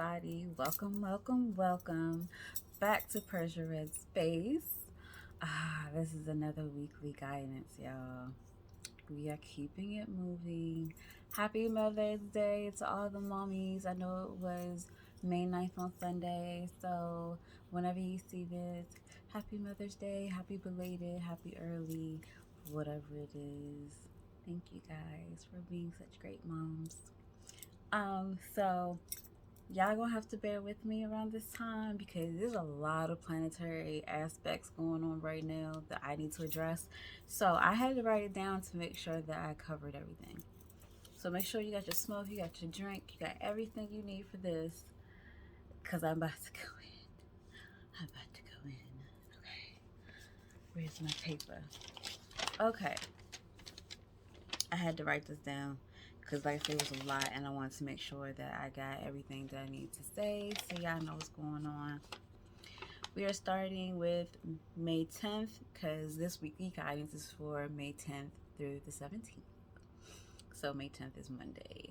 everybody. Welcome back to Persia Red Space. This is another weekly guidance, y'all. We are keeping it moving. Happy Mother's Day to all the mommies. I know it was May 9th on Sunday, so whenever you see this, happy Mother's Day, happy belated, happy early, whatever it is. Thank you guys for being such great moms. So y'all gonna have to bear with me around this time because there's a lot of planetary aspects going on right now that I need to address. So I had to write it down to make sure that I covered everything. So make sure you got your smoke, you got your drink, you got everything you need for this because I'm about to go in. I'm about to go in. Okay. Where's my paper? Okay. I had to write this down because like I said, it was a lot and I wanted to make sure that I got everything that I need to say so y'all know what's going on. We are starting with May 10th because this weekly guidance is for May 10th through the 17th. So May 10th is Monday.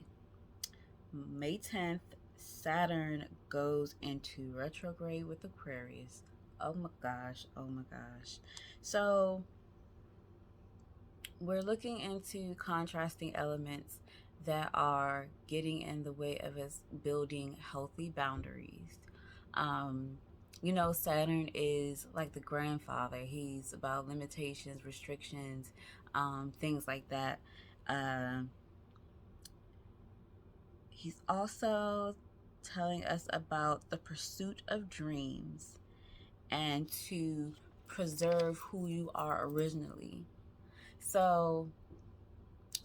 May 10th, Saturn goes into retrograde with Aquarius. Oh my gosh. So we're looking into contrasting elements that are getting in the way of us building healthy boundaries. Saturn is like the grandfather. He's about limitations, restrictions, things like that. He's also telling us about the pursuit of dreams and to preserve who you are originally. So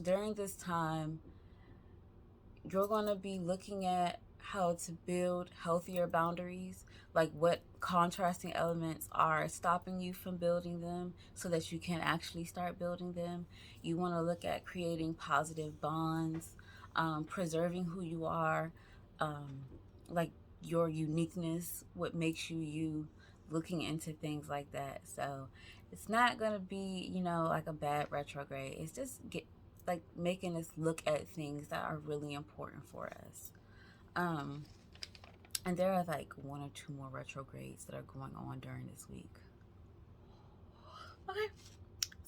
during this time, you're going to be looking at how to build healthier boundaries, like what contrasting elements are stopping you from building them so that you can actually start building them. You want to look at creating positive bonds, preserving who you are, like your uniqueness, what makes you you, looking into things like that. So it's not going to be, like a bad retrograde. It's just making us look at things that are really important for us. And there are like one or two more retrogrades that are going on during this week. Okay.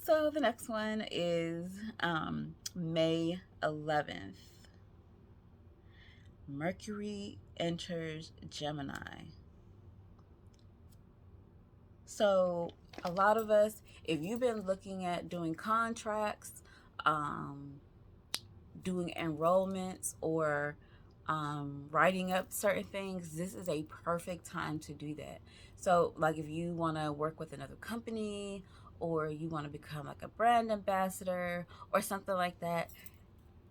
So the next one is May 11th. Mercury enters Gemini. So a lot of us, if you've been looking at doing contracts, doing enrollments, or writing up certain things, this is a perfect time to do that. So like if you want to work with another company or you want to become like a brand ambassador or something like that,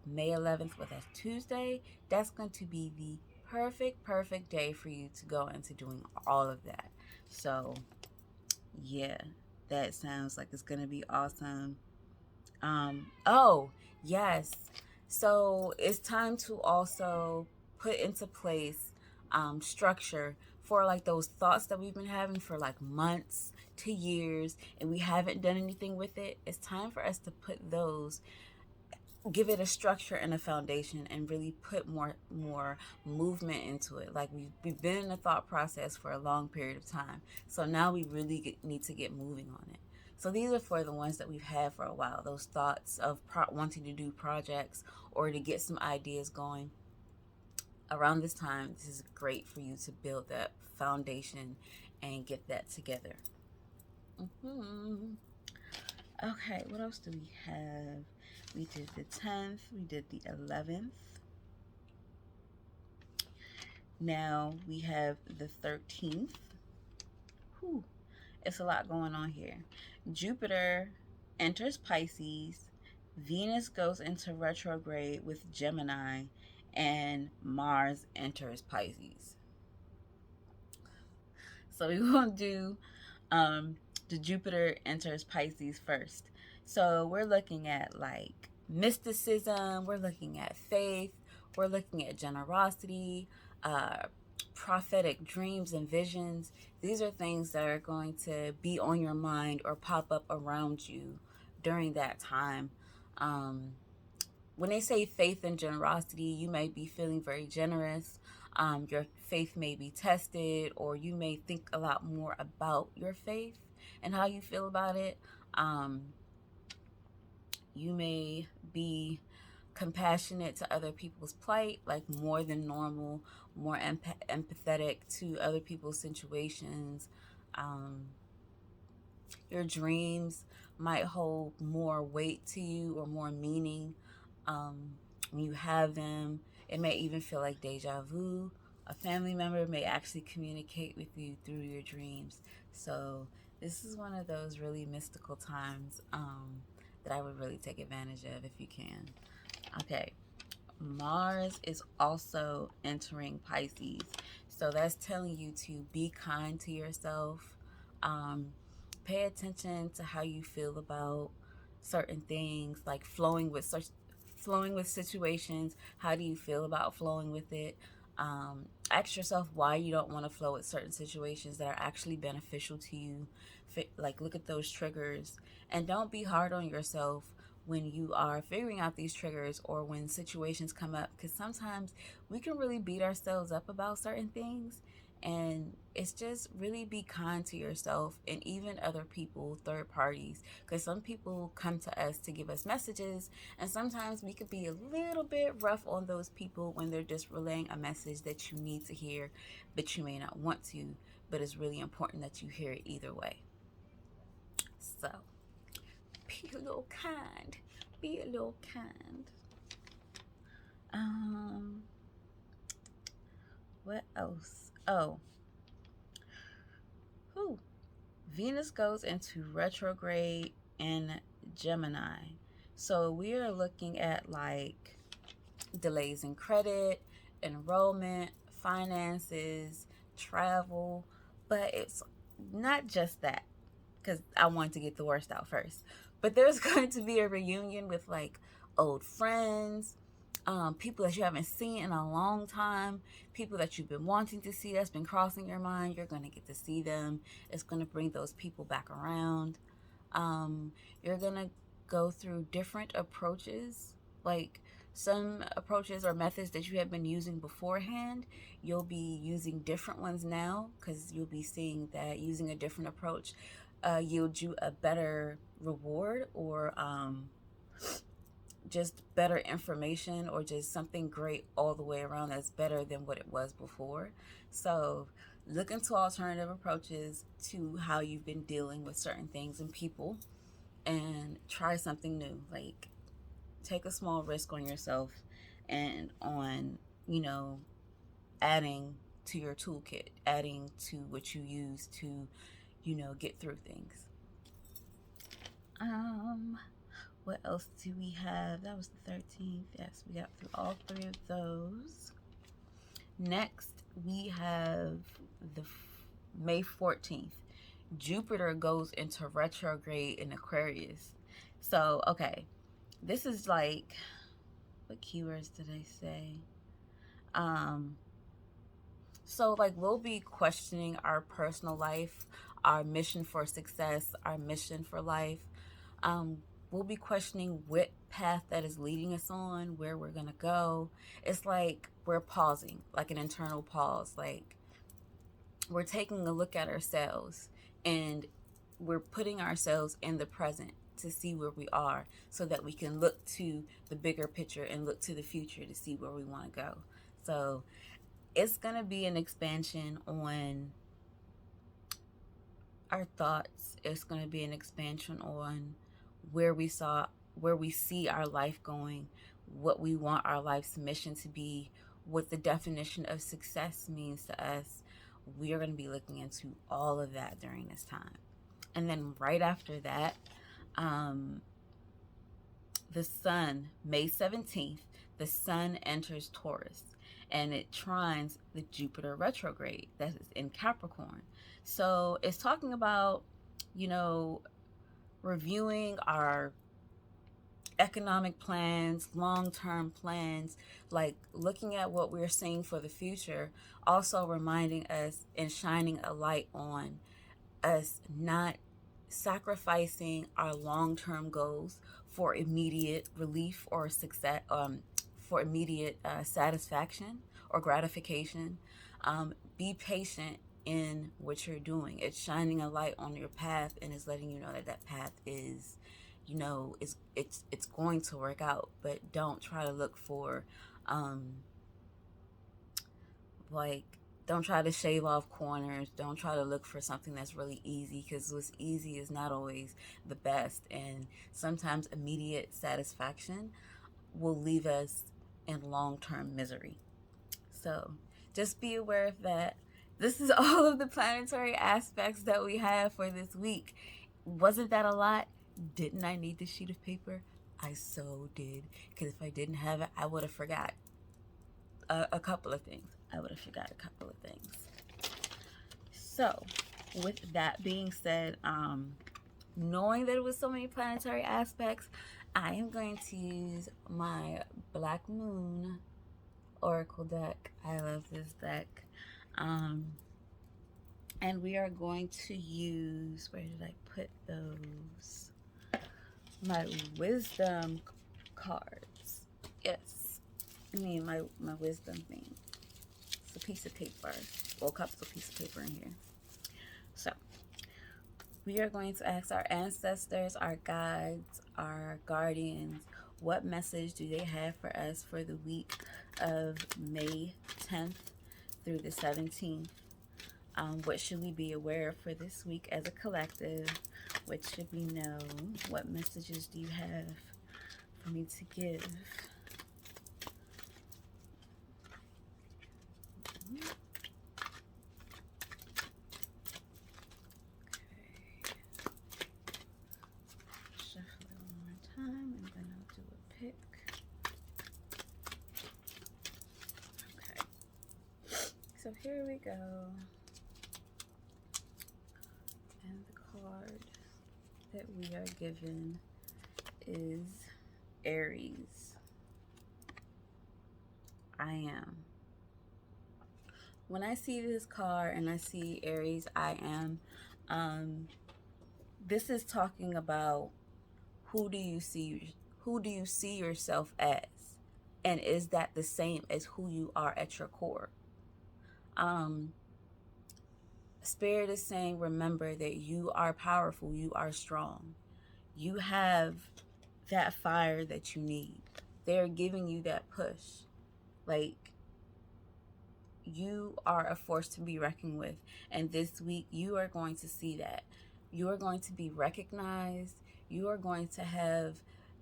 May 11th, with a Tuesday, that's going to be the perfect day for you to go into doing all of that. So yeah, that sounds like it's going to be awesome. Oh yes, so it's time to also put into place structure for like those thoughts that we've been having for like months to years and we haven't done anything with it. It's time for us to put those, give it a structure and a foundation, and really put more movement into it. Like we've been in the thought process for a long period of time, so now we really need to get moving on it. So these are for the ones that we've had for a while, those thoughts of wanting to do projects or to get some ideas going. Around this time, this is great for you to build that foundation and get that together. Okay, what else do we have? We did the 10th, we did the 11th. Now we have the 13th. Whew, it's a lot going on here. Jupiter enters Pisces, Venus goes into retrograde with Gemini, and Mars enters Pisces. So we're going to do the Jupiter enters Pisces first. So we're looking at like mysticism, we're looking at faith, we're looking at generosity, prophetic dreams and visions. These are things that are going to be on your mind or pop up around you during that time. When they say faith and generosity, you may be feeling very generous. Your faith may be tested, or you may think a lot more about your faith and how you feel about it. You may be compassionate to other people's plight, like more than normal, more empathetic to other people's situations. Um, your dreams might hold more weight to you or more meaning when you have them. It may even feel like deja vu. A family member may actually communicate with you through your dreams. So this is one of those really mystical times that I would really take advantage of if you can. Okay, Mars is also entering Pisces. So that's telling you to be kind to yourself. Um, Pay attention to how you feel about certain things, like flowing with situations. How do you feel about flowing with it? Ask yourself why you don't want to flow with certain situations that are actually beneficial to you. Like, look at those triggers, and don't be hard on yourself when you are figuring out these triggers or when situations come up, because sometimes we can really beat ourselves up about certain things. And it's just really be kind to yourself and even other people, third parties, because some people come to us to give us messages, and sometimes we could be a little bit rough on those people when they're just relaying a message that you need to hear, but you may not want to, but it's really important that you hear it either way. So be a little kind. Be a little kind. What else? Oh. Whew. Venus goes into retrograde in Gemini. So we are looking at like delays in credit, enrollment, finances, travel, but it's not just that, because I want to get the worst out first. But there's going to be a reunion with like old friends, people that you haven't seen in a long time, people that you've been wanting to see that's been crossing your mind. You're going to get to see them. It's going to bring those people back around. You're going to go through different approaches, like some approaches or methods that you have been using beforehand. You'll be using different ones now, because you'll be seeing that using a different approach yields you a better reward, or just better information, or just something great all the way around that's better than what it was before. So look into alternative approaches to how you've been dealing with certain things and people, and try something new. Like, take a small risk on yourself and on, adding to your toolkit, adding to what you use to, get through things. What else do we have? That was the 13th. Yes, we got through all three of those. Next, we have the May 14th. Jupiter goes into retrograde in Aquarius. So, okay, this is like, what keywords did I say? So like, we'll be questioning our personal life, our mission for success, our mission for life. We'll be questioning what path that is leading us on, where we're gonna go. It's like we're pausing, like an internal pause. Like, we're taking a look at ourselves, and we're putting ourselves in the present to see where we are, so that we can look to the bigger picture and look to the future to see where we want to go. So it's going to be an expansion on our thoughts. It's going to be an expansion on where we see our life going, what we want our life's mission to be, what the definition of success means to us. We are going to be looking into all of that during this time. And then right after that, the sun, May 17th, the sun enters Taurus, and it trines the Jupiter retrograde that is in Capricorn. So it's talking about, reviewing our economic plans, long-term plans, like looking at what we're seeing for the future, also reminding us and shining a light on us not sacrificing our long-term goals for immediate relief or success, for immediate satisfaction or gratification. Be patient in what you're doing. It's shining a light on your path, and it's letting you know that that path is, it's going to work out. But don't try to look for, um, like, don't try to shave off corners. Don't try to look for something that's really easy, because what's easy is not always the best. And sometimes immediate satisfaction will leave us in long-term misery. So just be aware of that. This is all of the planetary aspects that we have for this week. Wasn't that a lot? Didn't I need the sheet of paper? I so did. Because if I didn't have it, I would have forgot a couple of things. So, with that being said, knowing that it was so many planetary aspects, I am going to use my Black Moon Oracle deck. I love this deck. And we are going to use, where did I put those? My wisdom cards. Yes. I mean, my wisdom thing. It's a piece of paper. Well, cups of piece of paper in here. So, we are going to ask our ancestors, our guides, our guardians, what message do they have for us for the week of May 10th through the 17th? What should we be aware of for this week as a collective? What should we know? What messages do you have for me to give? Okay. Shuffle it one more time, and then I'll do a pick. Okay. So here we go. And the card that we are given is Aries. I am. When I see this card and I see Aries, I am, this is talking about who do you see yourself as? And is that the same as who you are at your core? Spirit is saying, remember that you are powerful, you are strong. You have that fire that you need. They're giving you that push. Like, you are a force to be reckoned with. And this week, you are going to see that. You are going to be recognized. You are going to have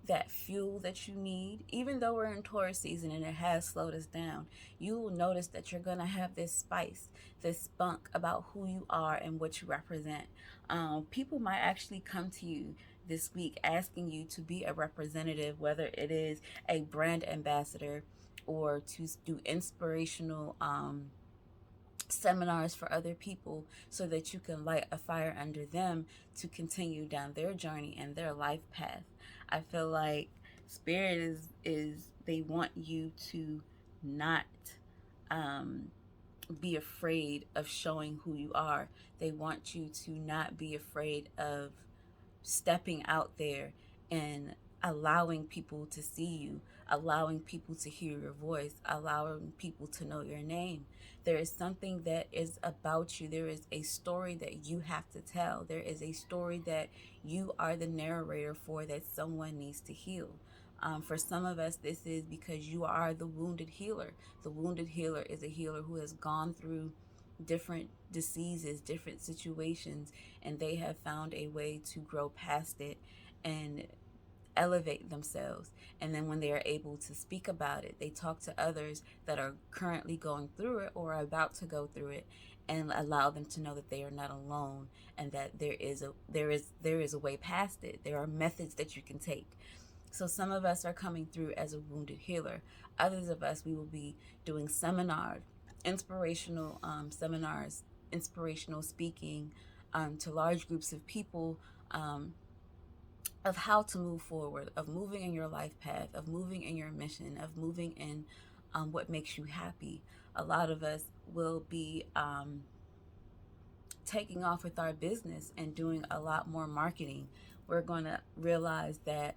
that fuel that you need. Even though we're in Taurus season and it has slowed us down, you will notice that you're going to have this spice, this spunk about who you are and what you represent. People might actually come to you this week asking you to be a representative, whether it is a brand ambassador or to do inspirational seminars for other people so that you can light a fire under them to continue down their journey and their life path. I feel like Spirit is they want you to not be afraid of showing who you are. They want you to not be afraid of stepping out there and allowing people to see you, allowing people to hear your voice, allowing people to know your name. There is something that is about you. There is a story that you have to tell. There is a story that you are the narrator for that someone needs to heal. For some of us, this is because you are the wounded healer. The wounded healer is a healer who has gone through different diseases, different situations, and they have found a way to grow past it and elevate themselves. And then when they are able to speak about it, they talk to others that are currently going through it or are about to go through it, and allow them to know that they are not alone and that there is a way past it. There are methods that you can take. So some of us are coming through as a wounded healer. Others of us, we will be doing seminars, inspirational seminars, inspirational speaking to large groups of people, of how to move forward, of moving in your life path, of moving in your mission, of moving in what makes you happy. A lot of us will be taking off with our business and doing a lot more marketing. We're going to realize that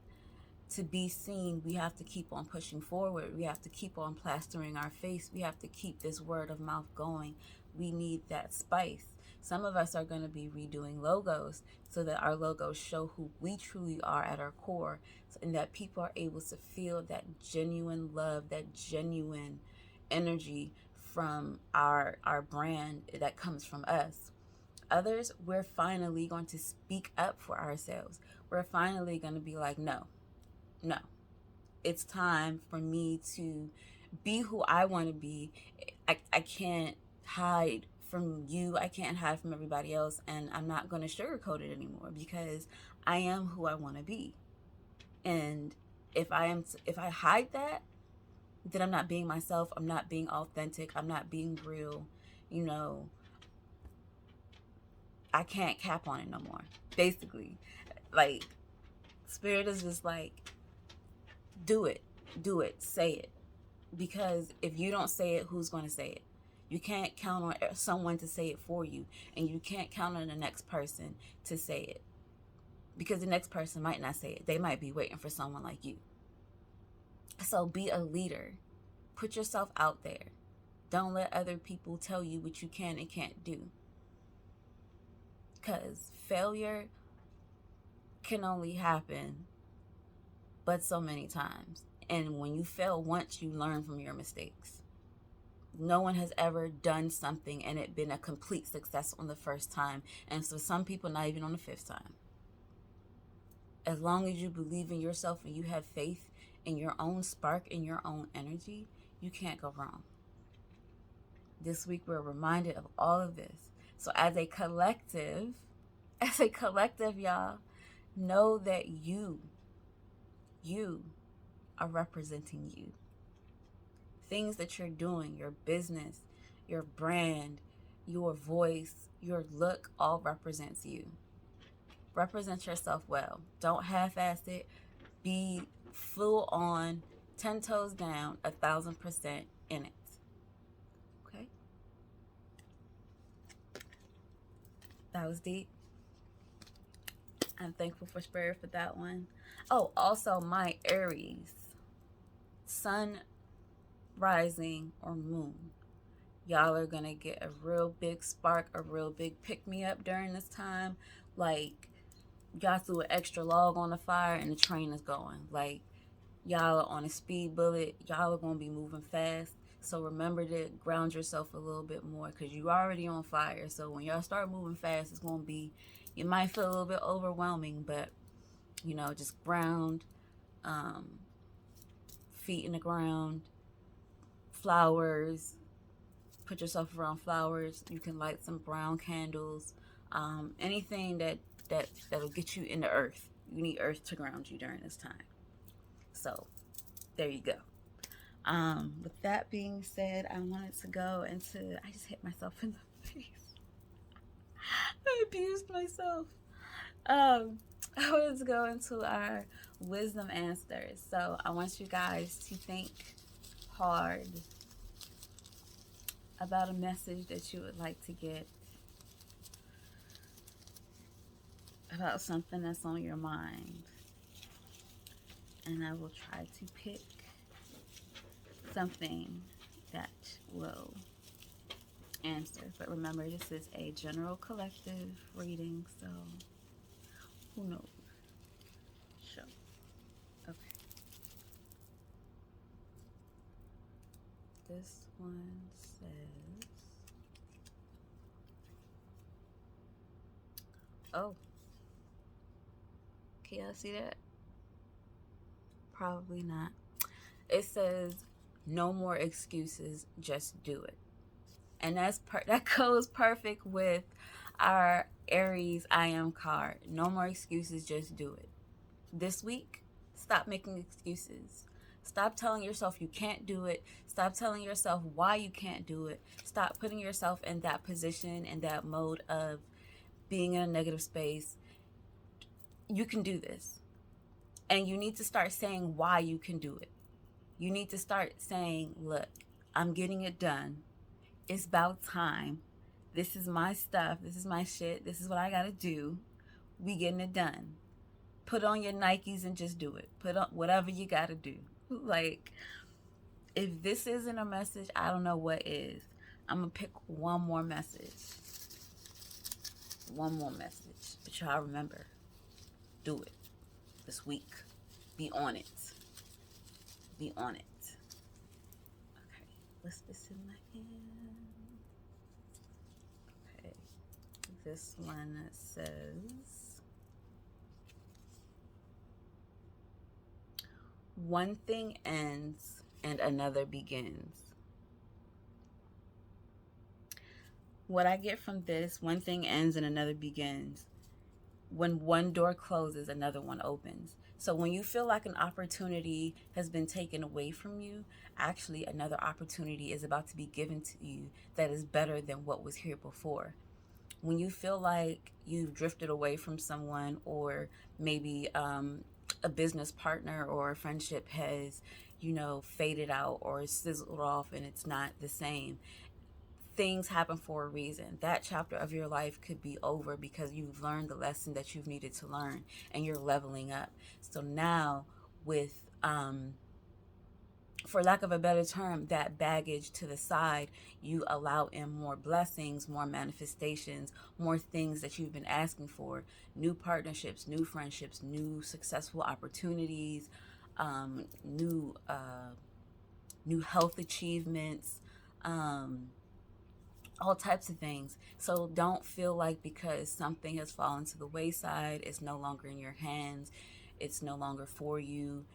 To be seen, we have to keep on pushing forward. We have to keep on plastering our face. We have to keep this word of mouth going. We need that spice. Some of us are going to be redoing logos so that our logos show who we truly are at our core, and that people are able to feel that genuine love, that genuine energy from our brand that comes from us. Others, we're finally going to speak up for ourselves. We're finally going to be like, no, it's time for me to be who I want to be. I can't hide from you. I can't hide from everybody else. And I'm not going to sugarcoat it anymore, because I am who I want to be. And if I hide that, then I'm not being myself. I'm not being authentic. I'm not being real. You know, I can't cap on it no more. Basically, like, Spirit is just like, do it, say it. Because if you don't say it, who's going to say it? You can't count on someone to say it for you, and you can't count on the next person to say it, because the next person might not say it. They might be waiting for someone like you. So be a leader. Put yourself out there. Don't let other people tell you what you can and can't do, because failure can only happen but so many times. And when you fail once, you learn from your mistakes. No one has ever done something and it been a complete success on the first time. And so some people, not even on the fifth time. As long as you believe in yourself and you have faith in your own spark, in your own energy, you can't go wrong. This week, we're reminded of all of this. So as a collective, y'all, know that you are representing you. Things that you're doing, your business, your brand, your voice, your look, all represents you. Represent yourself well. Don't half-ass it. Be full on, 10 toes down, 1,000% in it. Okay? That was deep. I'm thankful for Spirit for that one. Oh, also my Aries, sun, rising, or moon. Y'all are gonna get a real big spark, a real big pick-me-up during this time. Like, y'all threw an extra log on the fire and the train is going. Like, y'all are on a speed bullet. Y'all are gonna be moving fast. So remember to ground yourself a little bit more, because you already on fire. So when y'all start moving fast, it's gonna be, you might feel a little bit overwhelming, but you know, just ground, feet in the ground, flowers. Put yourself around flowers. You can light some brown candles. Anything that'll get you in the earth. You need earth to ground you during this time. So there you go. With that being said, I wanted to go into, I just hit myself in the face. I abused myself. I wanted to go into our wisdom answers. So I want you guys to think hard about a message that you would like to get, about something that's on your mind. And I will try to pick something that will answer. But remember, this is a general collective reading, so who knows? Sure. Okay. This one says, oh, can y'all see that? Probably not. It says, no more excuses, just do it. And that goes perfect with our Aries I am card. No more excuses, just do it. This week, stop making excuses. Stop telling yourself you can't do it. Stop telling yourself why you can't do it. Stop putting yourself in that position, in that mode of being in a negative space. You can do this. And you need to start saying why you can do it. You need to start saying, look, I'm getting it done. It's about time. This is my stuff. This is my shit. This is what I got to do. We getting it done. Put on your Nikes and just do it. Put on whatever you got to do. Like, if this isn't a message, I don't know what is. I'm going to pick one more message. One more message. But y'all remember, do it this week. Be on it. Be on it. Okay, what's this in my hand? Okay, this one says, one thing ends and another begins. What I get from this, one thing ends and another begins. When one door closes, another one opens. So when you feel like an opportunity has been taken away from you, actually another opportunity is about to be given to you that is better than what was here before. When you feel like you've drifted away from someone, or maybe a business partner or a friendship has, faded out or sizzled off and it's not the same, things happen for a reason. That chapter of your life could be over because you've learned the lesson that you've needed to learn and you're leveling up. So now with, for lack of a better term, that baggage to the side, you allow in more blessings, more manifestations, more things that you've been asking for, new partnerships, new friendships, new successful opportunities, new health achievements, all types of things. So don't feel like because something has fallen to the wayside, it's no longer in your hands, it's no longer for you.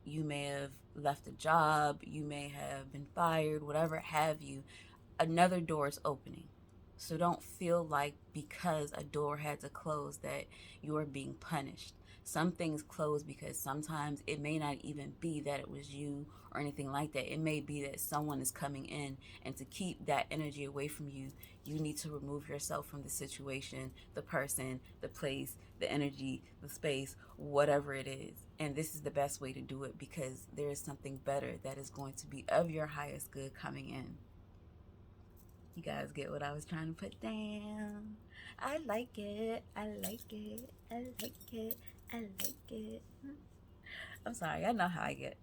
You may have left a job, you may have been fired, whatever have you. Another door is opening. So don't feel like because a door had to close that you're being punished. Some things close because sometimes it may not even be that it was you or anything like that. It may be that someone is coming in, and to keep that energy away from you, you need to remove yourself from the situation, the person, the place, the energy, the space, whatever it is. And this is the best way to do it because there is something better that is going to be of your highest good coming in. You guys get what I was trying to put down? I like it. I like it. I like it. I like it. I'm sorry. I know how I get.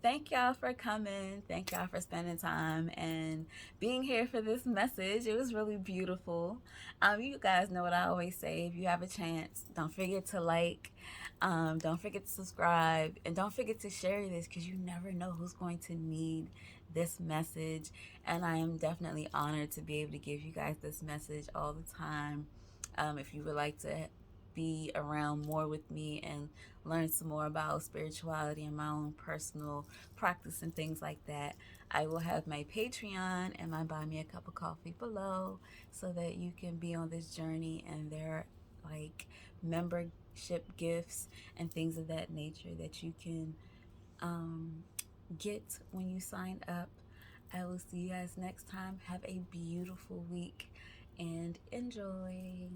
Thank y'all for coming. Thank y'all for spending time and being here for this message. It was really beautiful. You guys know what I always say. If you have a chance, don't forget to like, don't forget to subscribe, and don't forget to share this because you never know who's going to need this message. And I am definitely honored to be able to give you guys this message all the time. If you would like to be around more with me and learn some more about spirituality and my own personal practice and things like that, I will have my Patreon and my Buy Me a Cup of Coffee below so that you can be on this journey, and there are like membership gifts and things of that nature that you can get when you sign up. I will see you guys next time. Have a beautiful week and enjoy.